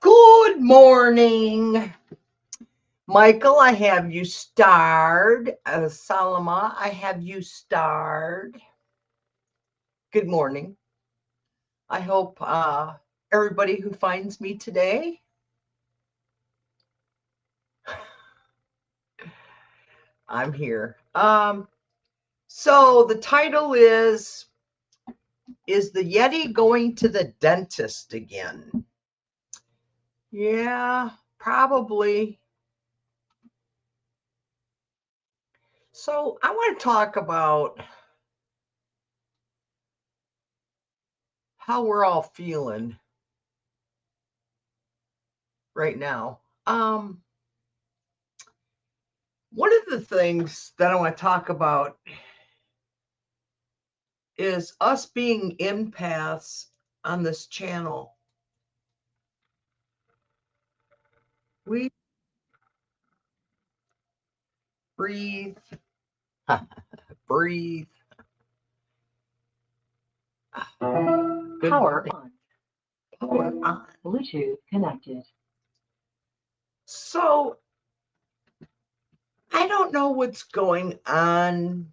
Good morning, Michael. I have you starred. Salama, I have you starred. Good morning. I hope everybody who finds me today. I'm here. So the title is the Yetti going to the dentist again? Yeah, probably. So I want to talk about how we're all feeling right now. One of the things that I want to talk about is us being empaths on this channel. We breathe, breathe. Good Power morning. on. Power on. Bluetooth connected. So I don't know what's going on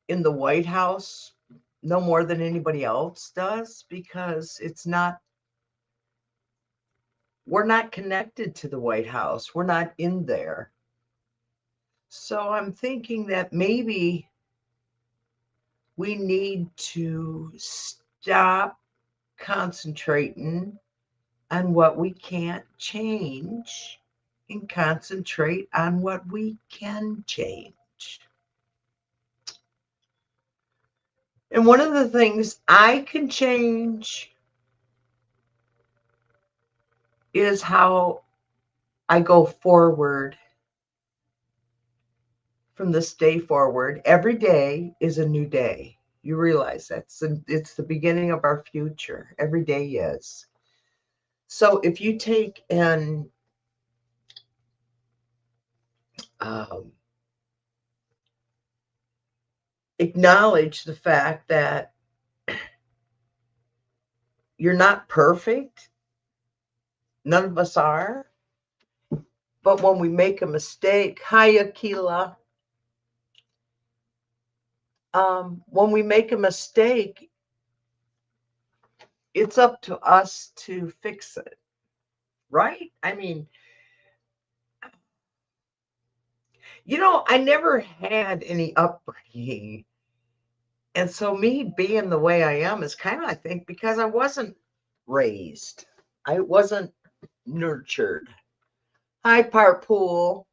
in the White House no more than anybody else does, because we're not connected to the White House. We're not in there. So I'm thinking that maybe we need to stop concentrating on what we can't change and concentrate on what we can change. And one of the things I can change is how I go forward from this day forward. Every day is a new day. You realize it's the beginning of our future. Every day is. So if you take and acknowledge the fact that you're not perfect, none of us are, but when we make a mistake, hi Akila, when we make a mistake, it's up to us to fix it, right? I mean, I never had any upbringing. And so me being the way I am is kind of, I think, because I wasn't raised. I wasn't nurtured. Hi, Port Pool.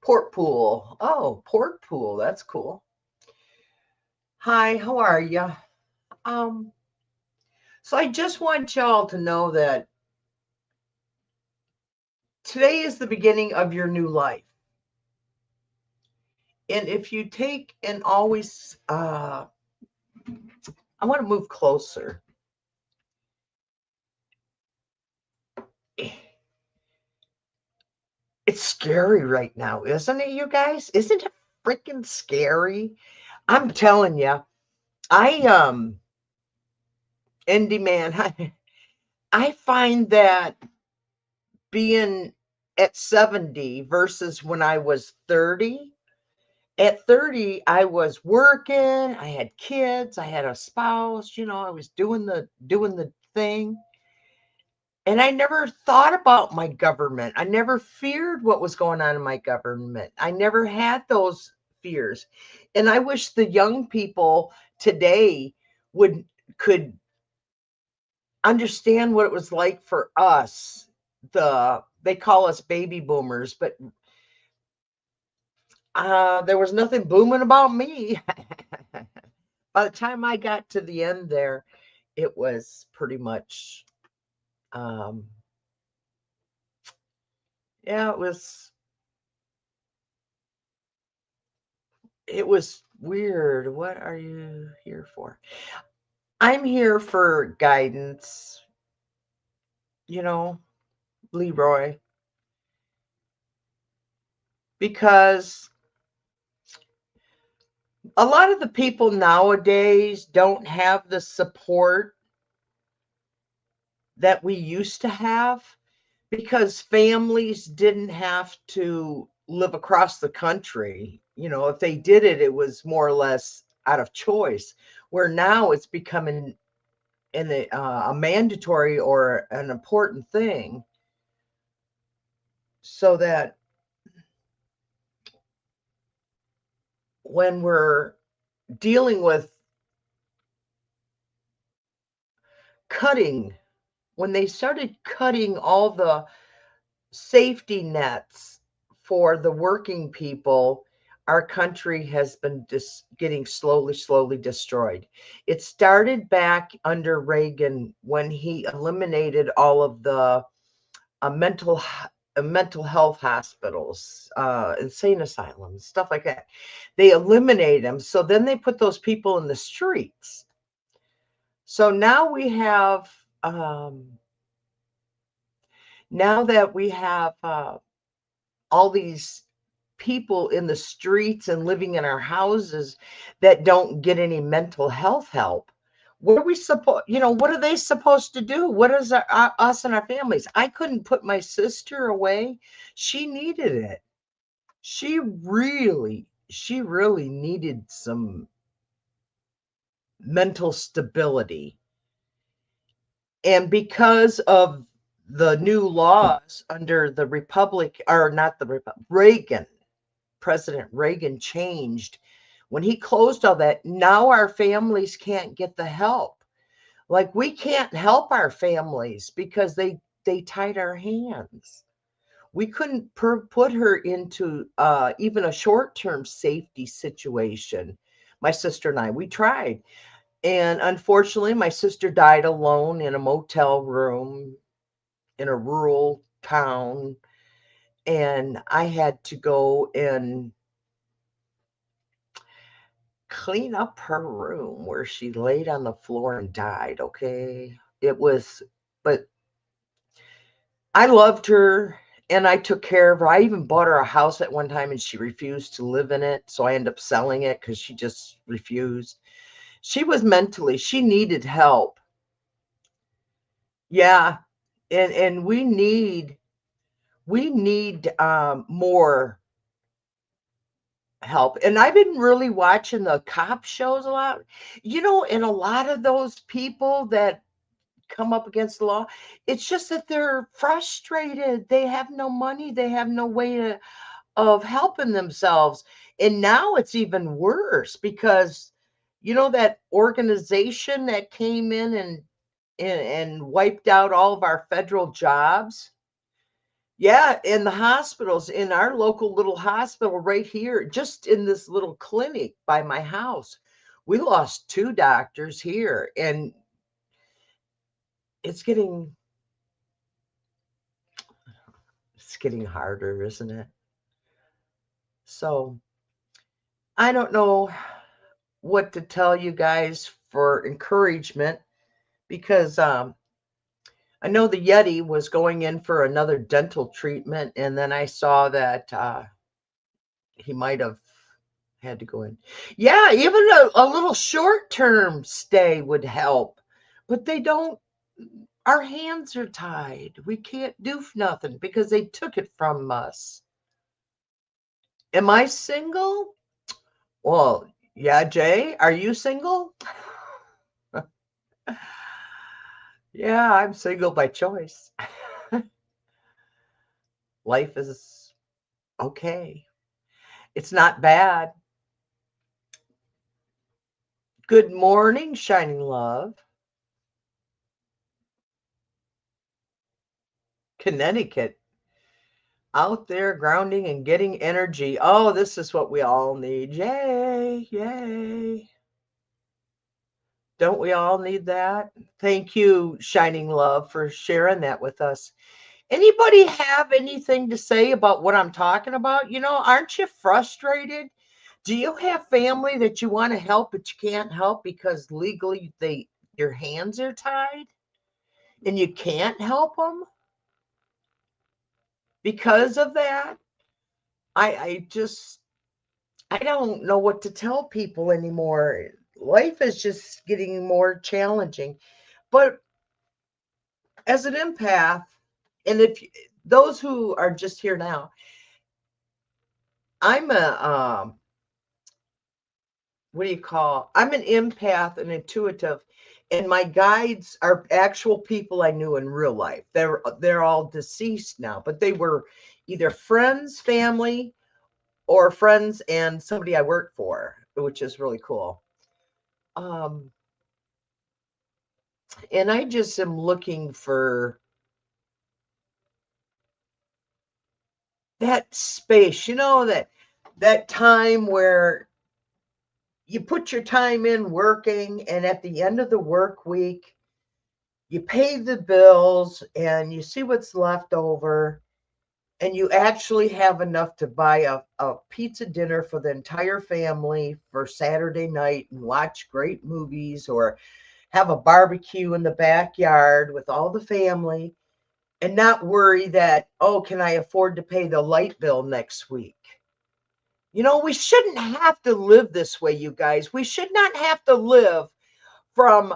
Oh, Port Pool. That's cool. Hi, how are you? So I just want y'all to know that today is the beginning of your new life. And if you take and always, I want to move closer. It's scary right now, isn't it, you guys? Isn't it freaking scary? I'm telling you, indie man, I find that being at 70 versus when I was 30. At 30, I was working, I had kids, I had a spouse, I was doing the thing. And I never thought about my government. I never feared what was going on in my government. I never had those fears. And I wish the young people today could understand what it was like for us. They call us baby boomers, but there was nothing booming about me. By the time I got to the end there, it was pretty much, yeah, it was weird. What are you here for? I'm here for guidance, Leroy, because a lot of the people nowadays don't have the support that we used to have, because families didn't have to live across the country. If they did it, it was more or less out of choice, where now it's becoming a mandatory or an important thing, so that when we're dealing with cutting, when they started cutting all the safety nets for the working people, our country has been getting slowly destroyed. It started back under Reagan, when he eliminated all of the mental health hospitals, insane asylums, stuff like that. They eliminated them. So then they put those people in the streets. So now we have, now that we have all these people in the streets and living in our houses that don't get any mental health help. What are we supposed, what are they supposed to do? What is us and our families? I couldn't put my sister away. She needed it. She really needed some mental stability. And because of the new laws under the Republic, or not the Republic, Reagan, President Reagan changed when he closed all that. Now our families can't get the help. Like, we can't help our families because they tied our hands. We couldn't put her into even a short-term safety situation. My sister and I, we tried. And unfortunately, my sister died alone in a motel room in a rural town. And I had to go and clean up her room where she laid on the floor and died. Okay. But I loved her and I took care of her. I even bought her a house at one time and she refused to live in it. So I ended up selling it because she just refused. She was she needed help. Yeah. And we need more help. And I've been really watching the cop shows a lot. And a lot of those people that come up against the law, it's just that they're frustrated. They have no money. They have no way of helping themselves. And now it's even worse because that organization that came in and wiped out all of our federal jobs. Yeah, in the hospitals, in our local little hospital right here, just in this little clinic by my house, we lost 2 doctors here, and it's getting harder, isn't it? So I don't know what to tell you guys for encouragement, because I know the Yetti was going in for another dental treatment, and then I saw that he might have had to go in. Yeah, even a little short-term stay would help, but they don't. Our hands are tied. We can't do nothing because they took it from us. Am I single? Well, yeah, Jay, are you single? Yeah, I'm single by choice. Life is okay. It's not bad. Good morning, Shining Love. Connecticut. Out there grounding and getting energy. Oh, this is what we all need. Yay, yay. Don't we all need that? Thank you, Shining Love, for sharing that with us. Anybody have anything to say about what I'm talking about? Aren't you frustrated? Do you have family that you want to help, but you can't help because legally your hands are tied and you can't help them because of that? I just, I don't know what to tell people anymore. Life is just getting more challenging. But as an empath, and if those who are just here now, I'm a what do you call? I'm an empath and intuitive, and my guides are actual people I knew in real life. They're all deceased now, but they were either friends, family, or friends and somebody I worked for, which is really cool. And I just am looking for that space, that time where you put your time in working, and at the end of the work week, you pay the bills and you see what's left over, and you actually have enough to buy a pizza dinner for the entire family for Saturday night and watch great movies, or have a barbecue in the backyard with all the family, and not worry that, oh, can I afford to pay the light bill next week? We shouldn't have to live this way, you guys. We should not have to live from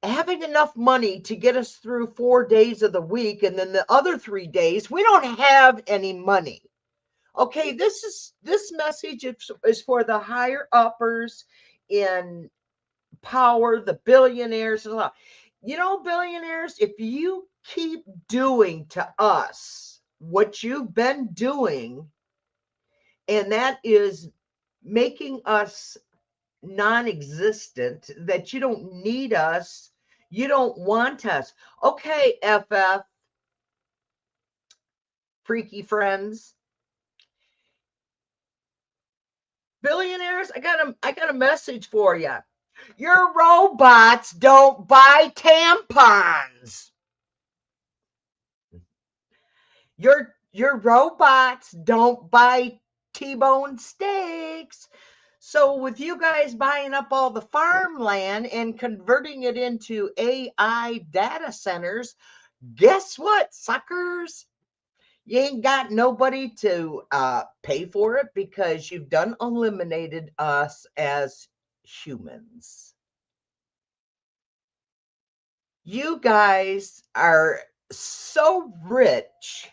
having enough money to get us through 4 days of the week, and then the other 3 days we don't have any money. Okay, this message is for the higher uppers in power, the billionaires. Billionaires, if you keep doing to us what you've been doing, and that is making us non-existent, that you don't need us, you don't want us. Okay, FF, freaky friends, billionaires, I got a message for you. Your robots don't buy tampons. Your robots don't buy T-bone steaks. So with you guys buying up all the farmland and converting it into AI data centers, guess what, suckers? You ain't got nobody to pay for it, because you've done eliminated us as humans. You guys are so rich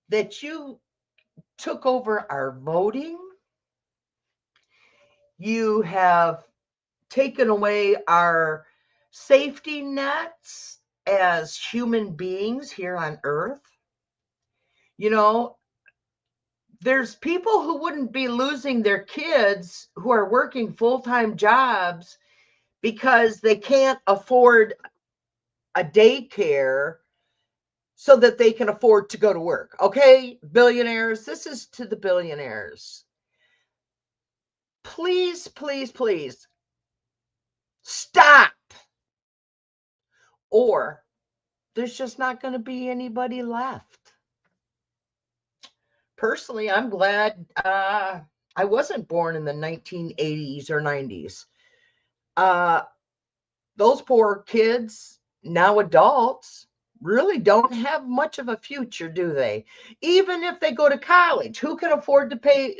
that you took over our voting. You have taken away our safety nets as human beings here on Earth. There's people who wouldn't be losing their kids who are working full-time jobs because they can't afford a daycare so that they can afford to go to work. Okay, billionaires, this is to the billionaires. Please, please, please stop, or there's just not going to be anybody left. Personally, I'm glad I wasn't born in the 1980s or 90s. Those poor kids, now adults, really don't have much of a future, do they? Even if they go to college, who can afford to pay?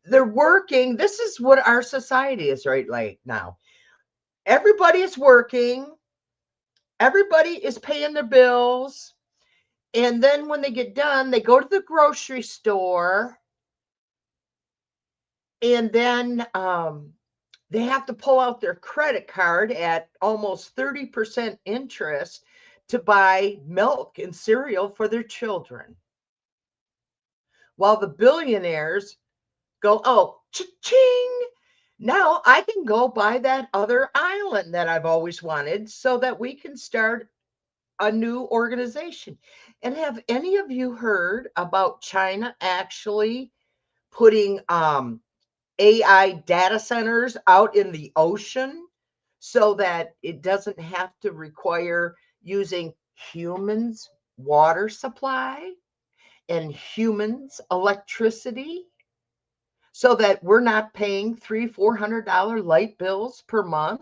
They're working. This is what our society is right now. Everybody is working. Everybody is paying their bills. And then when they get done, they go to the grocery store, and then they have to pull out their credit card at almost 30% interest to buy milk and cereal for their children. While the billionaires go, oh, cha-ching, now I can go buy that other island that I've always wanted so that we can start a new organization. And have any of you heard about China actually putting AI data centers out in the ocean so that it doesn't have to require using humans' water supply and humans' electricity, so that we're not paying $300-400 light bills per month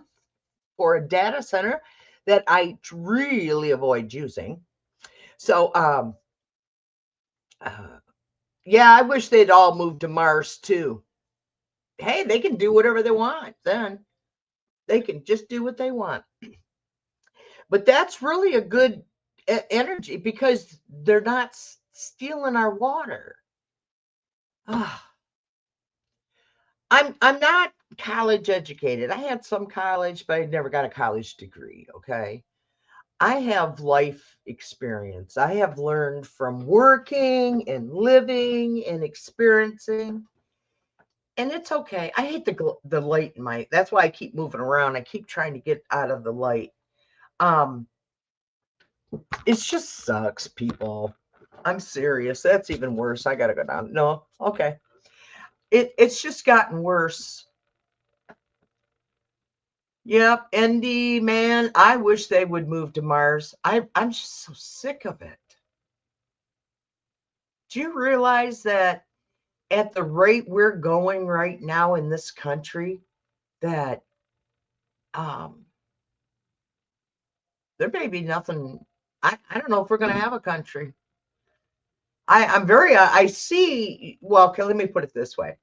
for a data center that I really avoid using. So, yeah, I wish they'd all move to Mars too. Hey, they can do whatever they want then. They can just do what they want. But that's really a good energy because they're not stealing our water. Ah, I'm not college educated. I had some college, but I never got a college degree, okay? I have life experience. I have learned from working and living and experiencing, and it's okay. I hate the light in my. That's why I keep moving around. I keep trying to get out of the light. Um, it just sucks, people. I'm serious. That's even worse. I gotta go down. No, okay. It's just gotten worse. Yep, ND man. I wish they would move to Mars. I'm just so sick of it. Do you realize that at the rate we're going right now in this country, that um there may be nothing. I don't know if we're going to have a country. I'm very, I see, well, okay, let me put it this way.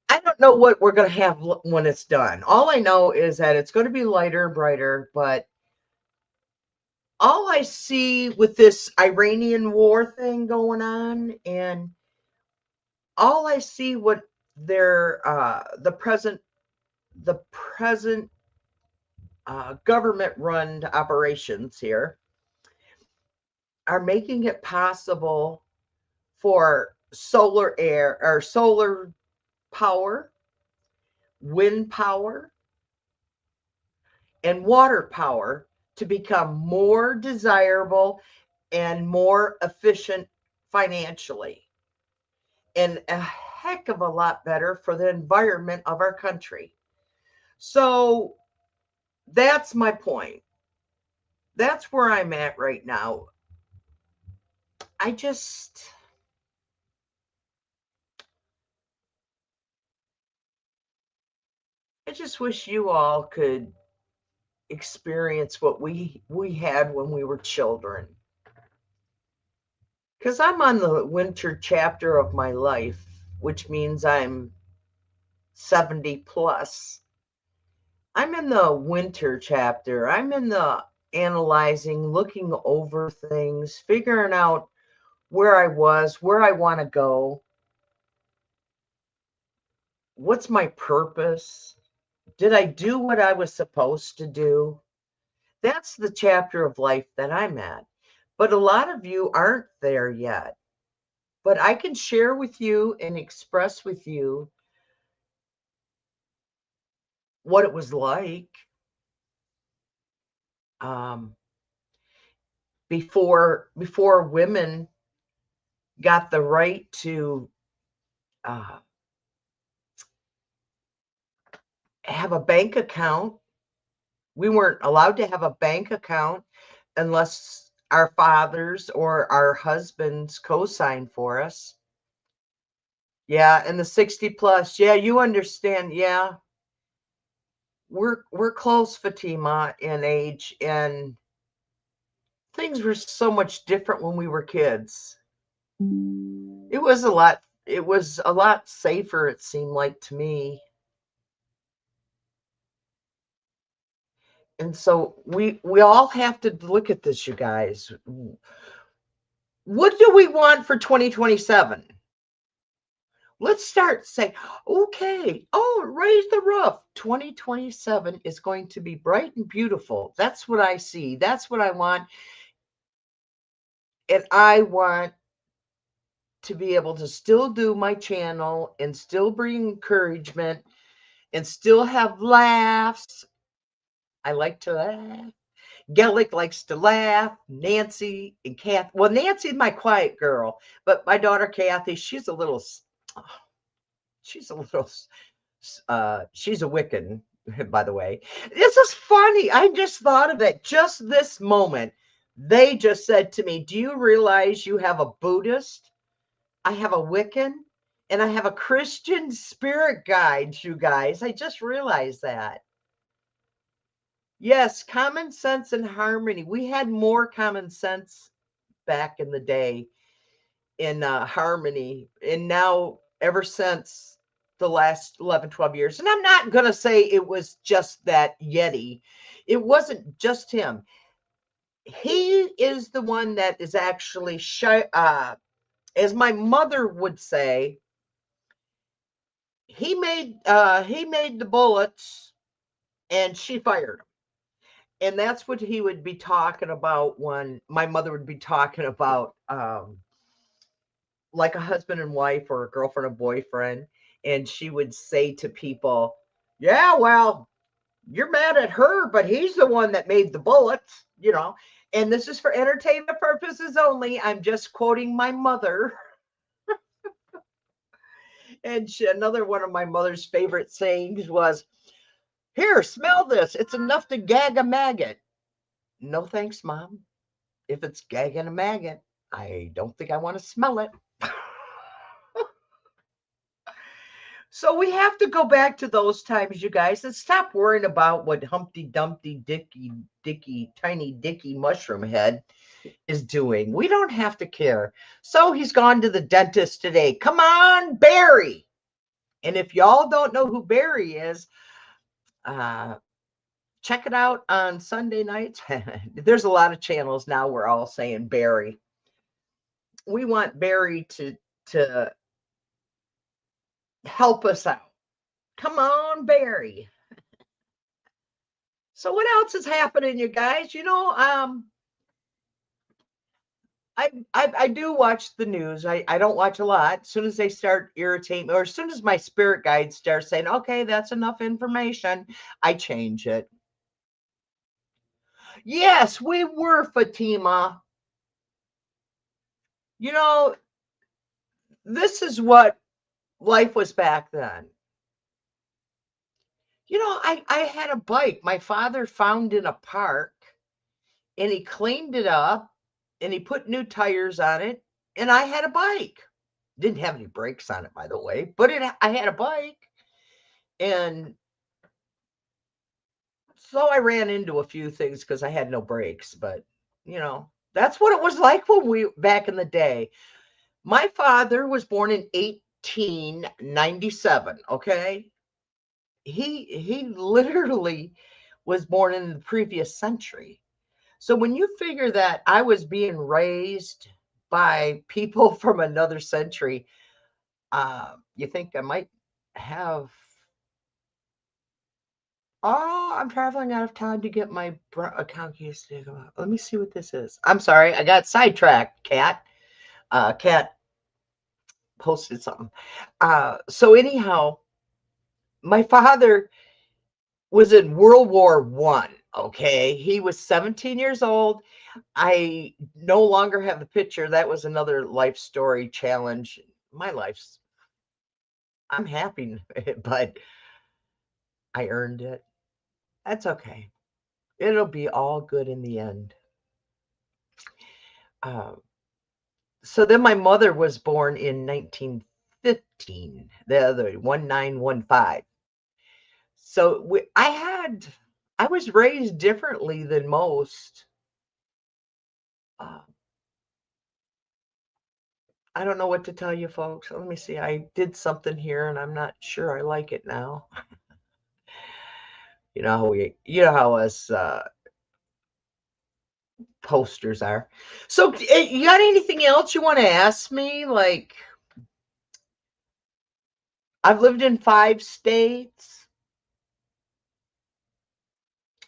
I don't know what we're going to have when it's done. All I know is that it's going to be lighter and brighter, but all I see with this Iranian war thing going on, and all I see what their the present government run operations here are making it possible for solar air or solar power, wind power, and water power to become more desirable and more efficient financially, and a heck of a lot better for the environment of our country. So that's my point. That's where I'm at right now. I just I just wish you all could experience what we had when we were children. Because I'm on the winter chapter of my life, which means I'm 70 plus. I'm in the winter chapter. I'm in the analyzing, looking over things, figuring out where I was, where I want to go, what's my purpose? Did I do what I was supposed to do? That's the chapter of life that I'm at. But a lot of you aren't there yet. But I can share with you and express with you what it was like um, before women got the right to uh, have a bank account. We weren't allowed to have a bank account unless our fathers or our husbands co-signed for us. Yeah, and the 60 plus. Yeah, you understand. Yeah, we're close, Fatima, in age, and things were so much different when we were kids. It was a lot safer, it seemed like to me. And so we all have to look at this, you guys. What do we want for 2027? Let's start saying, okay, oh, raise the roof. 2027 is going to be bright and beautiful. That's what I see. That's what I want. And I want to be able to still do my channel and still bring encouragement and still have laughs. I like to laugh. Gellick likes to laugh. Nancy and Kath. Well, Nancy's my quiet girl, but my daughter Kathy, she's a little, she's a Wiccan, by the way. This is funny. I just thought of it just this moment. They just said to me, "Do you realize you have a Buddhist? I have a Wiccan, and I have a Christian spirit guide, you guys." I just realized that. Yes, common sense and harmony. We had more common sense back in the day in harmony. And now, ever since the last 11, 12 years. And I'm not going to say it was just that Yetti. It wasn't just him. He is the one that is actually shy, as my mother would say, he made the bullets and she fired him. And that's what he would be talking about when my mother would be talking about like a husband and wife or a girlfriend and boyfriend. And she would say to people, yeah, well, you're mad at her, but he's the one that made the bullets, you know. And this is for entertainment purposes only. I'm just quoting my mother. And another one of my mother's favorite sayings was, here, smell this. It's enough to gag a maggot. No thanks, Mom. If it's gagging a maggot, I don't think I want to smell it. So we have to go back to those times, you guys, and stop worrying about what Humpty Dumpty Dicky Tiny Dicky Mushroom Head is doing. We don't have to care. So he's gone to the dentist today. Come on, Barry. And if y'all don't know who Barry is, check it out on Sunday nights. There's a lot of channels now. We're all saying Barry. We want Barry to help us out. Come on, Barry. So what else is happening, you guys? You know, I do watch the news. I don't watch a lot. As soon as they start irritating me, or as soon as my spirit guides start saying, okay, that's enough information, I change it. Yes, we were, Fatima. You know, this is what life was back then. You know, I had a bike my father found in a park, and he cleaned it up and he put new tires on it, and I had a bike. Didn't have any brakes on it, by the way, but I had a bike. And so I ran into a few things because I had no brakes, but you know, that's what it was like when we back in the day. My father was born in 1897, okay? He literally was born in the previous century. So when you figure that I was being raised by people from another century, you think I might have. Oh, I'm traveling out of town to get my account keys to go out. Let me see what this is. I'm sorry, I got sidetracked, Cat. Cat posted something. So anyhow, my father was in World War One. Okay, he was 17 years old. I no longer have the picture. That was another life story challenge. My life's, I'm happy, but I earned it. That's okay. It'll be all good in the end. Uh, so then my mother was born in 1915, the other 1915. So I was raised differently than most. Uh, I don't know what to tell you, folks. Let me see. I did something here, and I'm not sure I like it now. You know how us posters are. So, you got anything else you want to ask me? Like, I've lived in 5 states.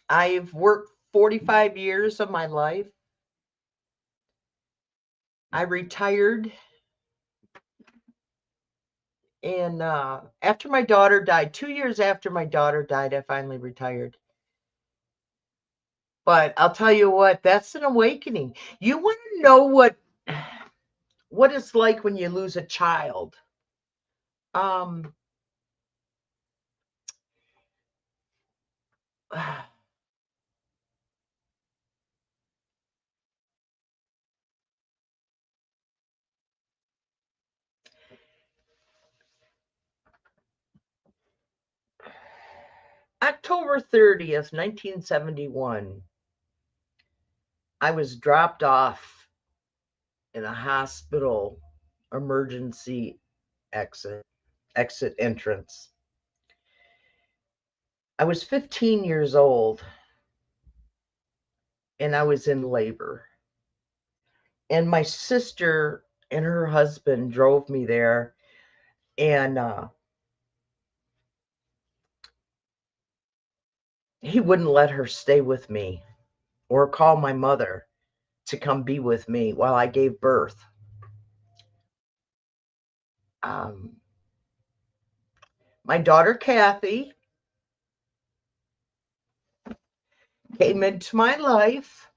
I've worked 45 years of my life. I retired, and after my daughter died, 2 years after my daughter died, I finally retired. But I'll tell you what, that's an awakening. You want to know what it's like when you lose a child. Um, October 30th, 1971, I was dropped off in a hospital emergency exit. exit entrance. I was 15 years old and I was in labor. And my sister and her husband drove me there, and he wouldn't let her stay with me or call my mother to come be with me while I gave birth. My daughter Kathy came into my life.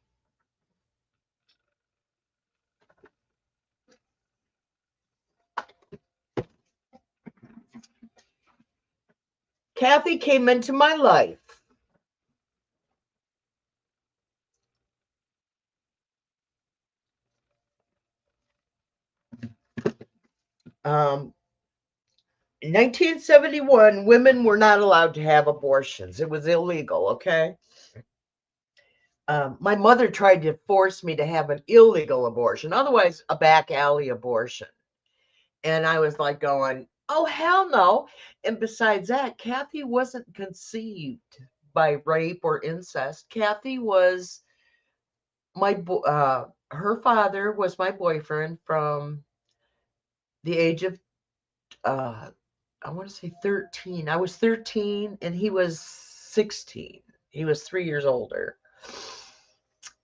Kathy came into my life in 1971. Women were not allowed to have abortions. It was illegal, okay? My mother tried to force me to have an illegal abortion, otherwise a back alley abortion. And I was like going, oh, hell no. And besides that, Kathy wasn't conceived by rape or incest. Kathy was her father was my boyfriend from the age of, I want to say 13. I was 13 and he was 16. He was 3 years older.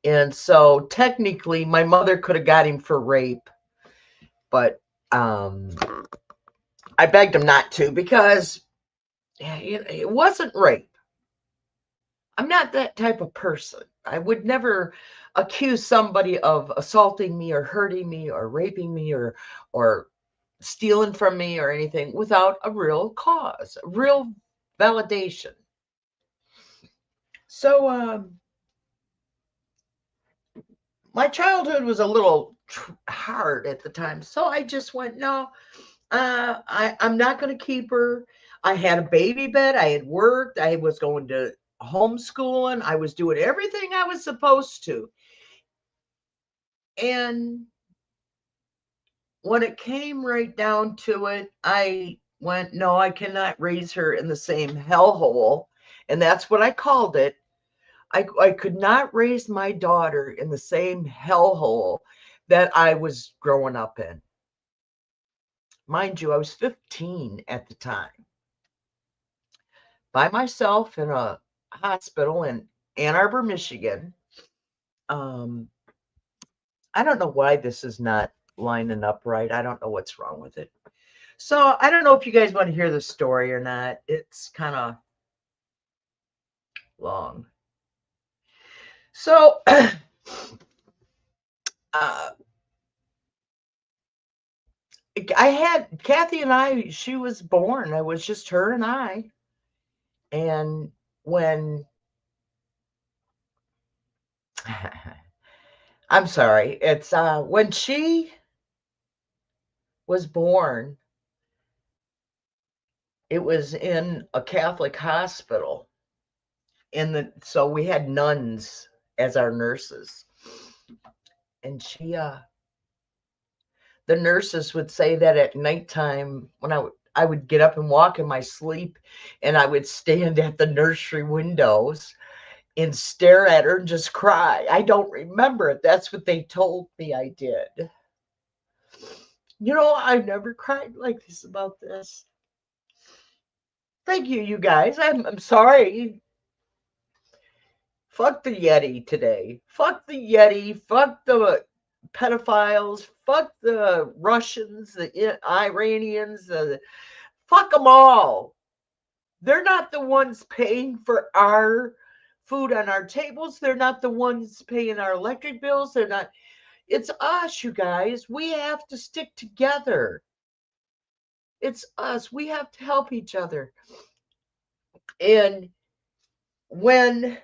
And so technically my mother could have got him for rape, but I begged him not to because it wasn't rape. I'm not that type of person. I would never accuse somebody of assaulting me or hurting me or raping me or stealing from me or anything without a real cause, a real validation. So my childhood was a little hard at the time. So I just went, no, I'm not going to keep her. I had a baby bed. I had worked. I was going to homeschooling. I was doing everything I was supposed to. And when it came right down to it, I went, no, I cannot raise her in the same hellhole. And that's what I called it. I could not raise my daughter in the same hellhole that I was growing up in. Mind you, I was 15 at the time, by myself in a hospital in Ann Arbor, Michigan. I don't know why this is not lining up right. I don't know what's wrong with it. So I don't know if you guys want to hear the story or not. It's kind of long. So I had Kathy and I, she was born. It was just her and I. And when I'm sorry, it's when she was born, it was in a Catholic hospital. So we had nuns as our nurses. And the nurses would say that at nighttime when I would get up and walk in my sleep, and I would stand at the nursery windows and stare at her and just cry. I don't remember it. That's what they told me I did. I never cried like this about this. Thank you, you guys. I'm sorry. Fuck the Yetti today. Fuck the Yetti. Fuck the pedophiles. Fuck the Russians, the Iranians. Fuck them all. They're not the ones paying for our food on our tables. They're not the ones paying our electric bills. They're not. It's us, you guys. We have to stick together. It's us. We have to help each other. And when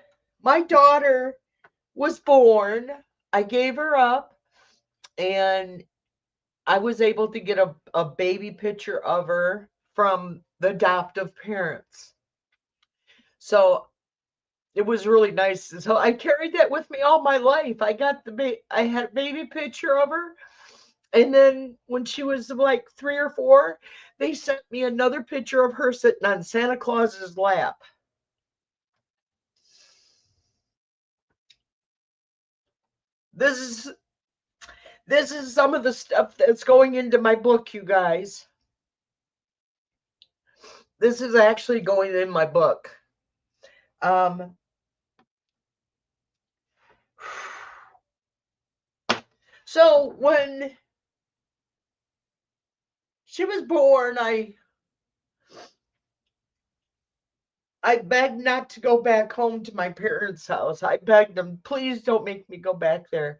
my daughter was born, I gave her up, and I was able to get a baby picture of her from the adoptive parents. So it was really nice. So I carried that with me all my life. I had a baby picture of her, And then when she was like 3 or 4, they sent me another picture of her sitting on Santa Claus's lap. This is some of the stuff that's going into my book, you guys. This is actually going in my book. So when she was born, I begged not to go back home to my parents' house. I begged them, please don't make me go back there.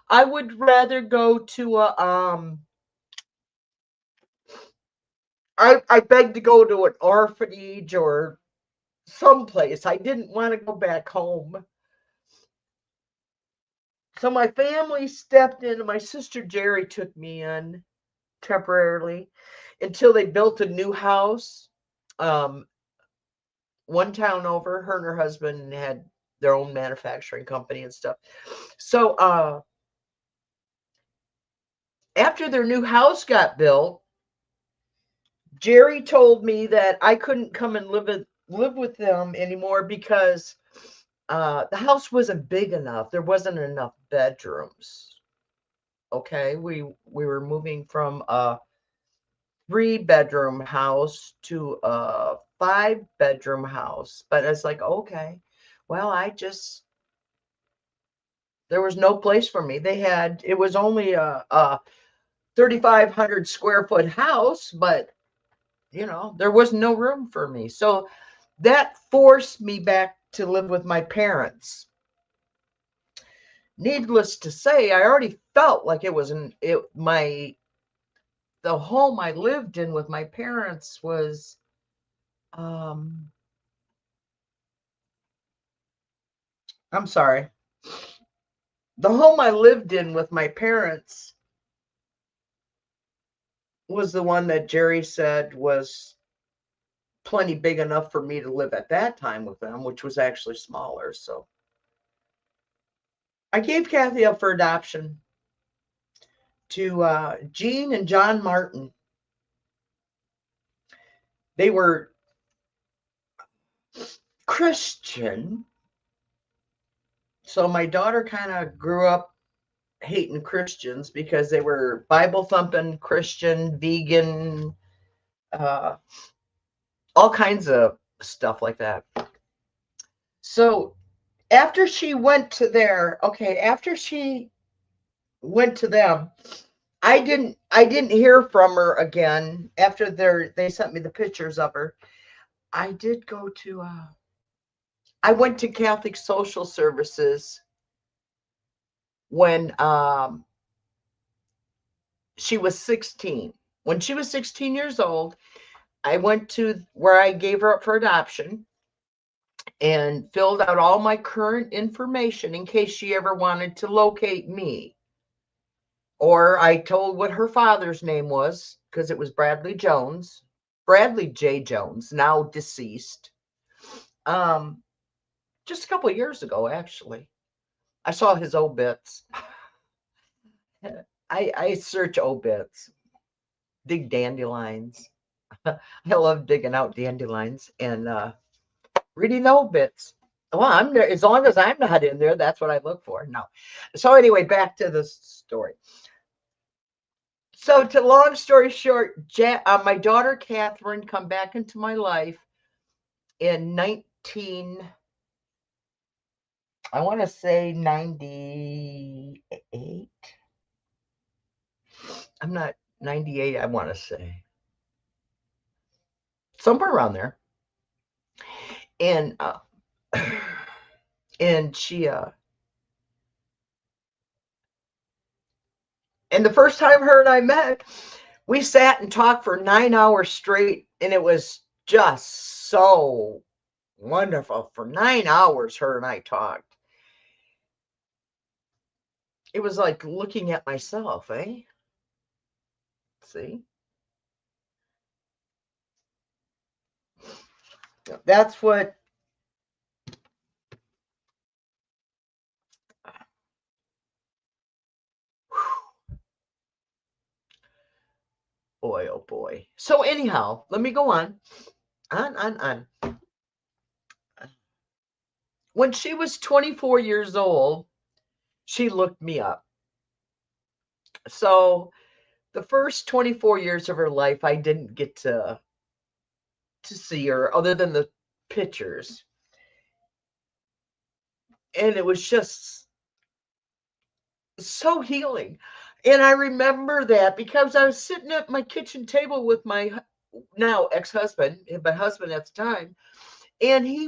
I would rather go to a I begged to go to an orphanage or someplace. I didn't want to go back home. So my family stepped in, and my sister Jerry took me in temporarily until they built a new house. One town over, her and her husband had their own manufacturing company and stuff. So after their new house got built, Jerry told me that I couldn't come and live with them anymore because the house wasn't big enough. There wasn't enough bedrooms. Okay, we were moving from a 3-bedroom house to a 5-bedroom house, but it's like, okay, well, there was no place for me. It was only a 3,500 square foot house, but there was no room for me. So that forced me back to live with my parents. Needless to say, I already felt like it was the home I lived in with my parents was I'm sorry. The home I lived in with my parents was the one that Jerry said was plenty big enough for me to live at that time with them, which was actually smaller. So I gave Kathy up for adoption to Jean and John Martin. They were Christian. So my daughter kind of grew up hating Christians because they were Bible thumping Christian, vegan, uh, all kinds of stuff like that. So after she went to after she went to them, I didn't hear from her again after they sent me the pictures of her. I did go to I went to Catholic Social Services when she was 16. When she was 16 years old, I went to where I gave her up for adoption and filled out all my current information in case she ever wanted to locate me. Or I told what her father's name was because it was Bradley Jones, Bradley J. Jones, now deceased. Just a couple of years ago, actually. I saw his obits. I search obits, dig dandelions. I love digging out dandelions and reading the obits. Well, I'm there as long as I'm not in there. That's what I look for. No. So anyway, back to the story. So to long story short, my daughter Catherine come back into my life in I want to say 98. I'm not 98. I want to say somewhere around there. And and she and the first time her and I met, we sat and talked for 9 hours straight, and it was just so wonderful. For 9 hours, her and I talked. It was like looking at myself, eh? See? That's what boy. So anyhow, let me go on. On. When she was 24 years old, she looked me up. So the first 24 years of her life, I didn't get to see her other than the pictures. And it was just so healing. And I remember that because I was sitting at my kitchen table with my now ex-husband, my husband at the time, and we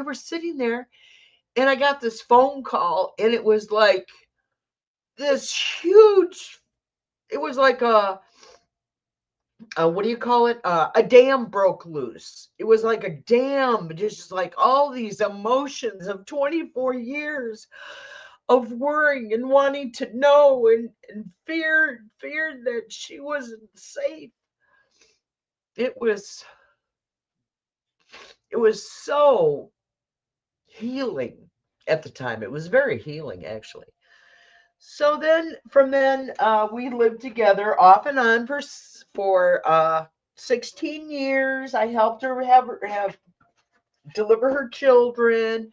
were sitting there, and I got this phone call, and it was like this huge, it was like what do you call it? A dam broke loose. It was like a dam, just like all these emotions of 24 years of worrying and wanting to know and feared that she wasn't safe. It was so healing at the time. It was very healing, actually. So then, from then, we lived together off and on for 16 years. I helped her have deliver her children.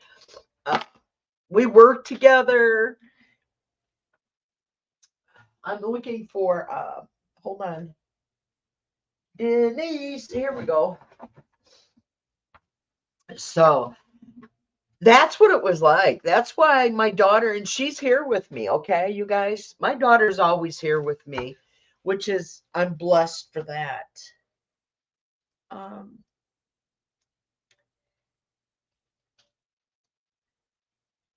We worked together. I'm looking for. Hold on, Denise. Here we go. So that's what it was like. That's why my daughter, and she's here with me. Okay, you guys, my daughter's always here with me, which is, I'm blessed for that. Um,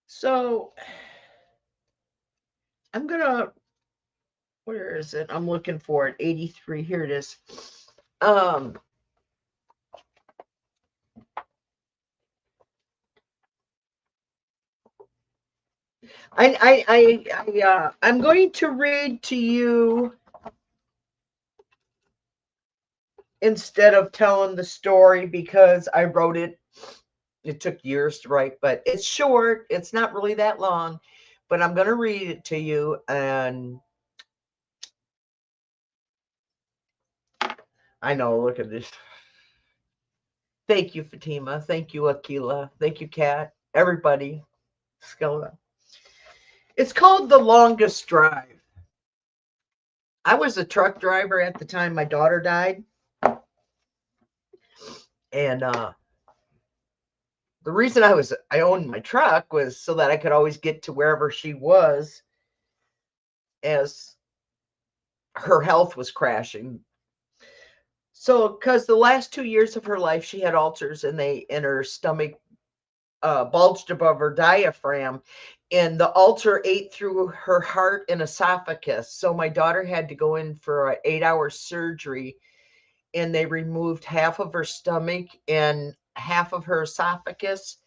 so I'm gonna, where is it? I'm looking for it. 83. Here it is. Um, I'm going to read to you instead of telling the story because I wrote it. It took years to write, but it's short. It's not really that long, but I'm going to read it to you. And I know, look at this. Thank you, Fatima. Thank you, Akila. Thank you, Kat. Everybody. Skella. It's called The Longest Drive. I was a truck driver at the time my daughter died. And the reason I owned my truck was so that I could always get to wherever she was as her health was crashing. So, because the last 2 years of her life, she had ulcers and her stomach bulged above her diaphragm, and the ulcer ate through her heart and esophagus. So my daughter had to go in for an 8-hour surgery, and they removed half of her stomach and half of her esophagus,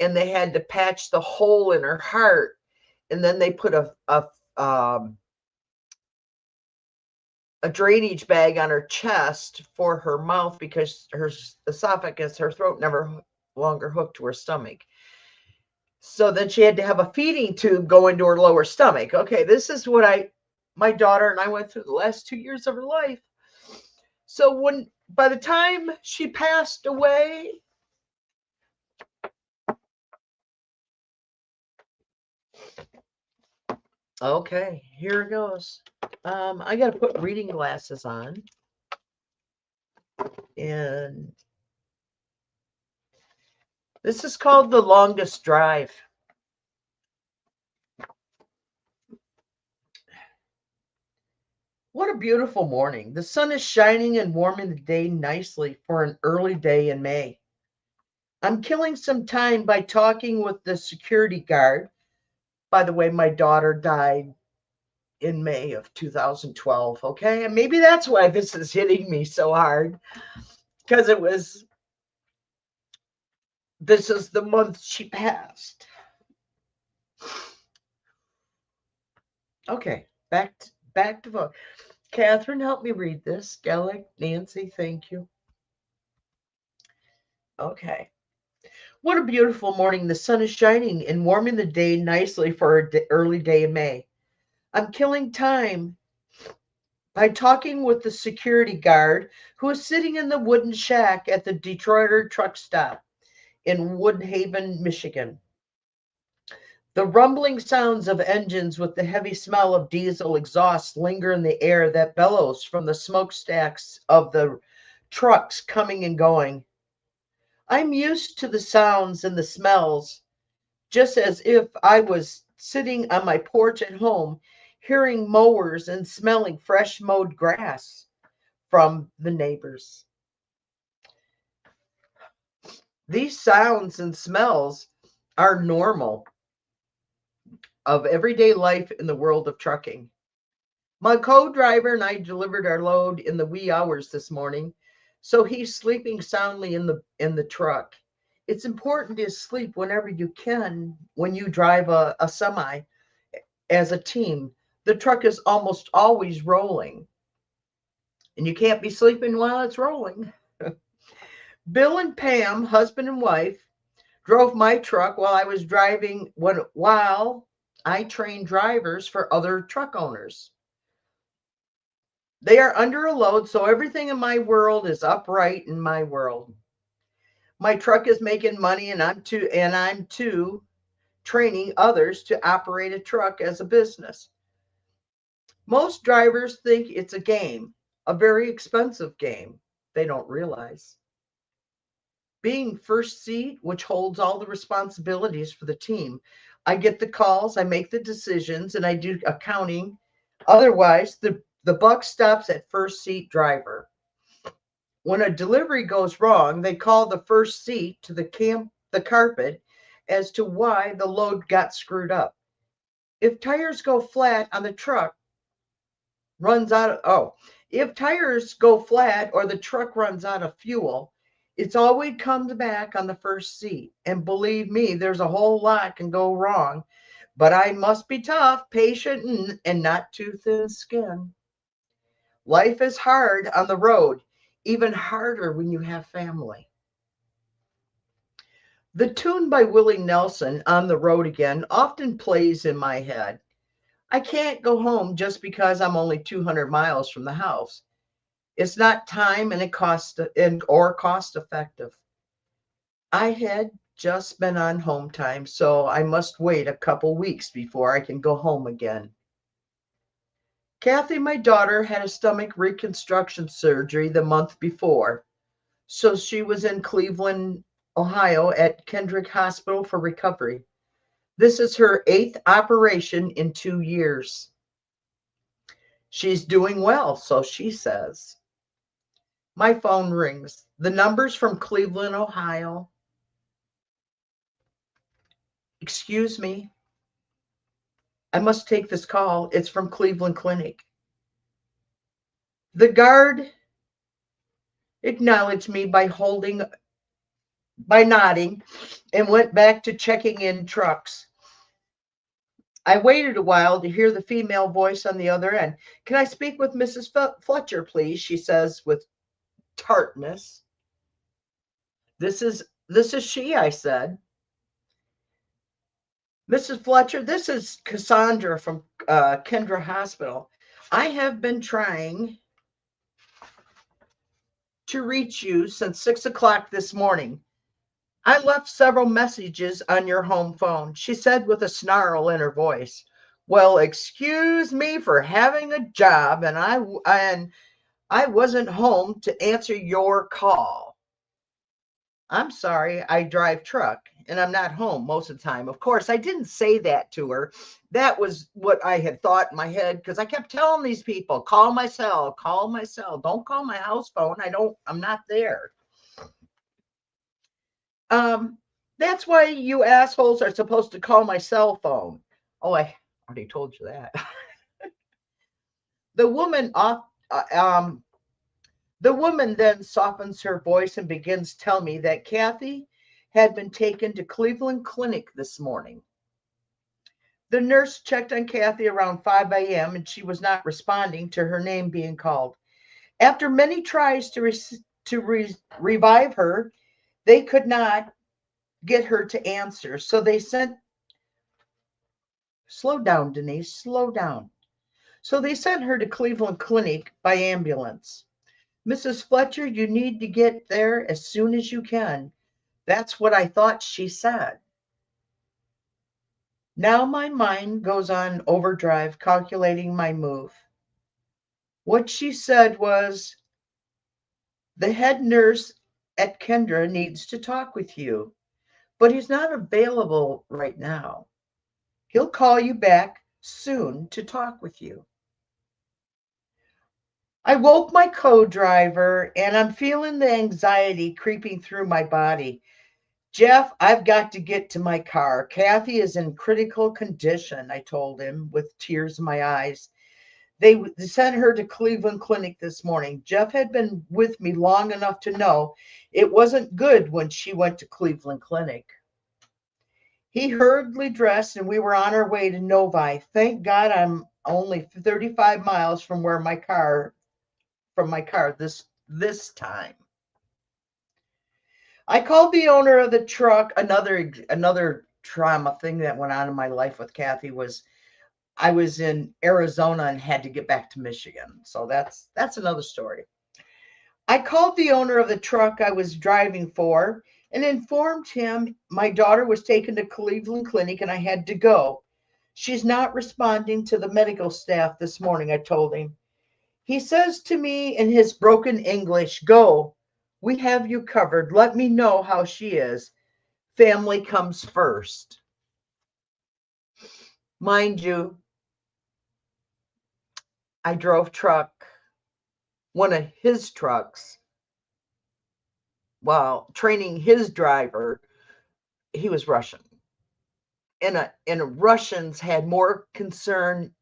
and they had to patch the hole in her heart, and then they put a drainage bag on her chest for her mouth because her esophagus, her throat never longer hooked to her stomach. So then she had to have a feeding tube go into her lower stomach. Okay, this is what my daughter and I went through the last 2 years of her life. So by the time she passed away, okay, here it goes. I got to put reading glasses on. And this is called The Longest Drive. What a beautiful morning. The sun is shining and warming the day nicely for an early day in May. I'm killing some time by talking with the security guard. By the way, my daughter died in May of 2012, okay? And maybe that's why this is hitting me so hard, because this is the month she passed. Okay, back to vote. Catherine, help me read this. Gellick, Nancy, thank you. Okay. What a beautiful morning. The sun is shining and warming the day nicely for an early day in May. I'm killing time by talking with the security guard who is sitting in the wooden shack at the Detroiter truck stop in Woodhaven, Michigan. The rumbling sounds of engines with the heavy smell of diesel exhaust linger in the air that bellows from the smokestacks of the trucks coming and going. I'm used to the sounds and the smells, just as if I was sitting on my porch at home, hearing mowers and smelling fresh mowed grass from the neighbors. These sounds and smells are normal of everyday life in the world of trucking. My co-driver and I delivered our load in the wee hours this morning, so he's sleeping soundly in the truck. It's important to sleep whenever you can when you drive a semi as a team. The truck is almost always rolling, and you can't be sleeping while it's rolling. Bill and Pam, husband and wife, drove my truck while I was driving while I trained drivers for other truck owners. They are under a load, so everything in my world is upright in my world. My truck is making money, and I'm too training others to operate a truck as a business. Most drivers think it's a game, a very expensive game. They don't realize. Being first seat, which holds all the responsibilities for the team. I get the calls, I make the decisions, and I do accounting. Otherwise, the buck stops at first seat driver. When a delivery goes wrong, they call the first seat to the carpet as to why the load got screwed up. If tires go flat on the truck, if tires go flat or the truck runs out of fuel, it's always comes back on the first seat. And believe me, there's a whole lot can go wrong, but I must be tough, patient, and not too thin skinned. Life is hard on the road, even harder when you have family. The tune by Willie Nelson, On the Road Again, often plays in my head. I can't go home just because I'm only 200 miles from the house. It's not time and or cost effective. I had just been on home time, so I must wait a couple weeks before I can go home again. Kathy, my daughter, had a stomach reconstruction surgery the month before, so she was in Cleveland, Ohio at Kendrick Hospital for recovery. This is her 8th operation in 2 years. She's doing well, so she says. My phone rings. The number's from Cleveland, Ohio. Excuse me. I must take this call. It's from Cleveland Clinic. The guard acknowledged me by nodding and went back to checking in trucks. I waited a while to hear the female voice on the other end. Can I speak with Mrs. Fletcher, please? She says with tartness. This is she, I said. Mrs. Fletcher, this is Cassandra from Kendra Hospital. I have been trying to reach you since 6 o'clock this morning. I left several messages on your home phone, she said with a snarl in her voice. Well, excuse me for having a job, and I wasn't home to answer your call. I'm sorry, I drive truck and I'm not home most of the time. Of course, I didn't say that to her. That was what I had thought in my head because I kept telling these people, call my cell. Don't call my house phone. I'm not there. That's why you assholes are supposed to call my cell phone. Oh, I already told you that. The woman The woman then softens her voice and begins to tell me that Kathy had been taken to Cleveland Clinic this morning. The nurse checked on Kathy around 5 a.m. and she was not responding to her name being called. After many tries to revive her, they could not get her to answer. So they sent, slow down, Denise, slow down. So they sent her to Cleveland Clinic by ambulance. Mrs. Fletcher, you need to get there as soon as you can. That's what I thought she said. Now my mind goes on overdrive, calculating my move. What she said was, the head nurse at Kendra needs to talk with you, but he's not available right now. He'll call you back soon to talk with you. I woke my co-driver and I'm feeling the anxiety creeping through my body. Jeff, I've got to get to my car. Kathy is in critical condition, I told him with tears in my eyes. They sent her to Cleveland Clinic this morning. Jeff had been with me long enough to know it wasn't good when she went to Cleveland Clinic. He hurriedly dressed and we were on our way to Novi. Thank God I'm only 35 miles from my car this time. I called the owner of the truck. Another trauma thing that went on in my life with Kathy was I was in Arizona and had to get back to Michigan. So that's another story. I called the owner of the truck I was driving for and informed him my daughter was taken to Cleveland Clinic and I had to go. She's not responding to the medical staff this morning, I told him. He says to me in his broken English, go, we have you covered. Let me know how she is. Family comes first. Mind you, I drove one of his trucks, while training his driver. He was Russian. And Russians had more concern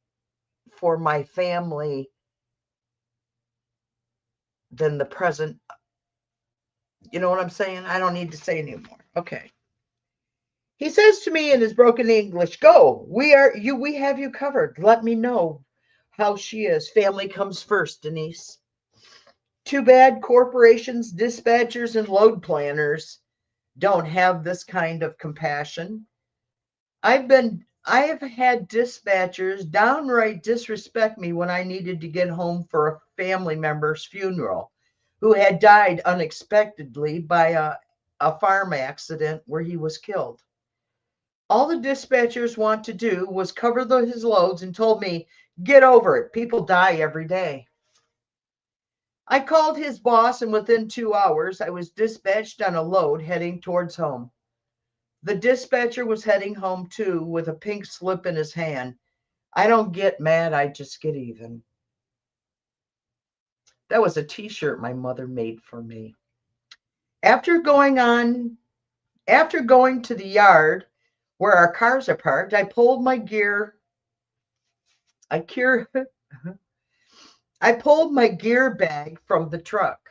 for my family than the present. You know what I'm saying? I don't need to say anymore. Okay. He says to me in his broken English, go, we have you covered. Let me know how she is. Family comes first, Denise. Too bad corporations, dispatchers, and load planners don't have this kind of compassion. I have had dispatchers downright disrespect me when I needed to get home for a family member's funeral who had died unexpectedly by a farm accident where he was killed. All the dispatchers want to do was cover his loads and told me, get over it. People die every day. I called his boss and within 2 hours, I was dispatched on a load heading towards home. The dispatcher was heading home too with a pink slip in his hand. I don't get mad, I just get even. That was a t-shirt my mother made for me. After going to the yard where our cars are parked, I pulled my gear. I pulled my gear bag from the truck.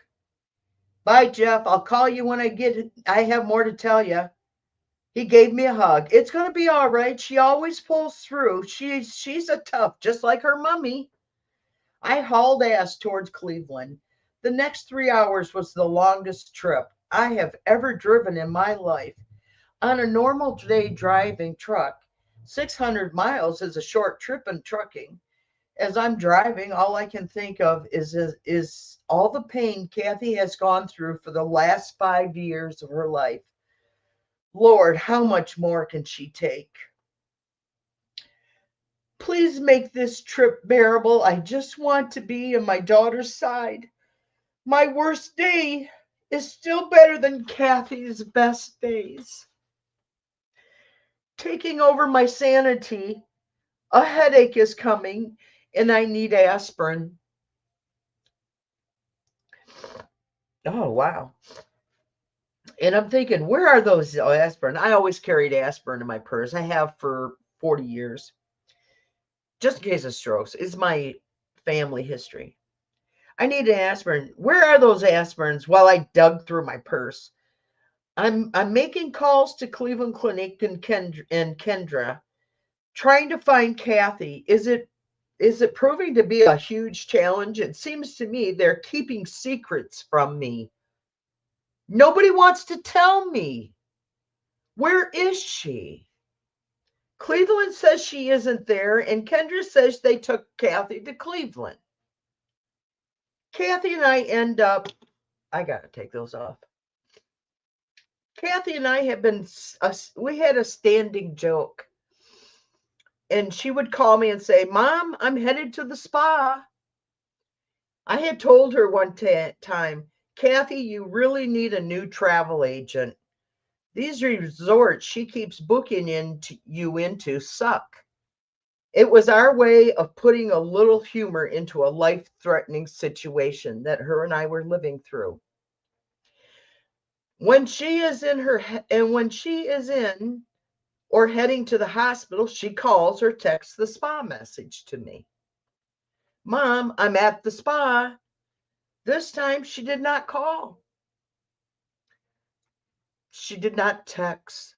Bye, Jeff. I'll call you when I have more to tell you. He gave me a hug. It's going to be all right. She always pulls through. She's a tough, just like her mummy. I hauled ass towards Cleveland. The next 3 hours was the longest trip I have ever driven in my life. On a normal day driving truck, 600 miles is a short trip in trucking. As I'm driving, all I can think of is all the pain Kathy has gone through for the last 5 years of her life. Lord, how much more can she take? Please make this trip bearable. I just want to be on my daughter's side. My worst day is still better than Kathy's best days. Taking over my sanity, a headache is coming, and I need aspirin. Oh, wow. And I'm thinking, where are those aspirin? I always carried aspirin in my purse. I have for 40 years. Just in case of strokes. It's my family history. I need an aspirin. Where are those aspirins? While I dug through my purse. I'm making calls to Cleveland Clinic and Kendra, trying to find Kathy. Is it proving to be a huge challenge? It seems to me they're keeping secrets from me. Nobody wants to tell me. Where is she? Cleveland says she isn't there, and Kendra says they took Kathy to Cleveland. Kathy and I end up, I gotta take those off. Kathy and I have been, we had a standing joke. And she would call me and say, Mom, I'm headed to the spa. I had told her one time, Kathy, you really need a new travel agent. These resorts she keeps booking you into suck. It was our way of putting a little humor into a life-threatening situation that her and I were living through. When she is in or heading to the hospital, she calls or texts the spa message to me. Mom, I'm at the spa. This time she did not call. She did not text.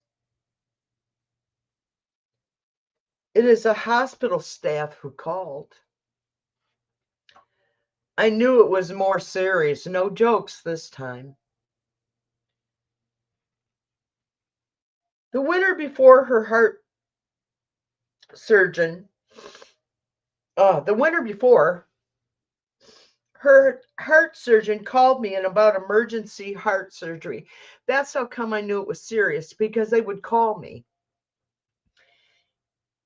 It is a hospital staff who called. I knew it was more serious. No jokes this time. The winter before her heart surgeon, the winter before, her heart surgeon called me about emergency heart surgery. That's how come I knew it was serious, because they would call me.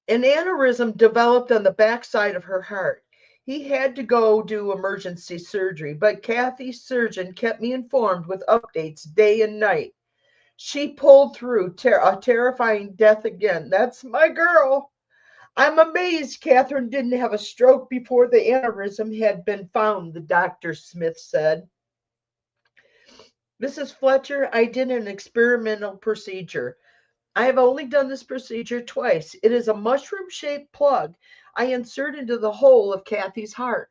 An aneurysm developed on the backside of her heart. He had to go do emergency surgery, but Kathy's surgeon kept me informed with updates day and night. She pulled through a terrifying death again. That's my girl. I'm amazed Catherine didn't have a stroke before the aneurysm had been found, the Dr. Smith said. Mrs. Fletcher, I did an experimental procedure. I have only done this procedure twice. It is a mushroom-shaped plug I insert into the hole of Kathy's heart.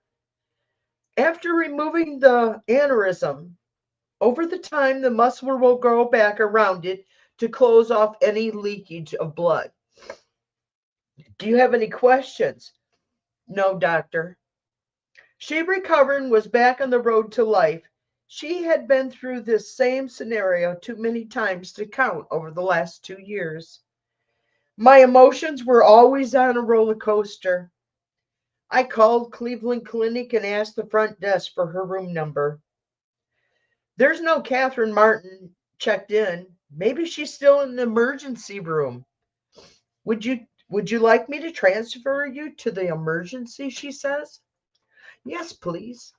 After removing the aneurysm, over the time the muscle will grow back around it to close off any leakage of blood. Do you have any questions? No, doctor. She recovered and was back on the road to life. She had been through this same scenario too many times to count over the last 2 years. My emotions were always on a roller coaster. I called Cleveland Clinic and asked the front desk for her room number. There's no Catherine Martin checked in. Maybe she's still in the emergency room. Would you like me to transfer you to the emergency, she says? Yes, please.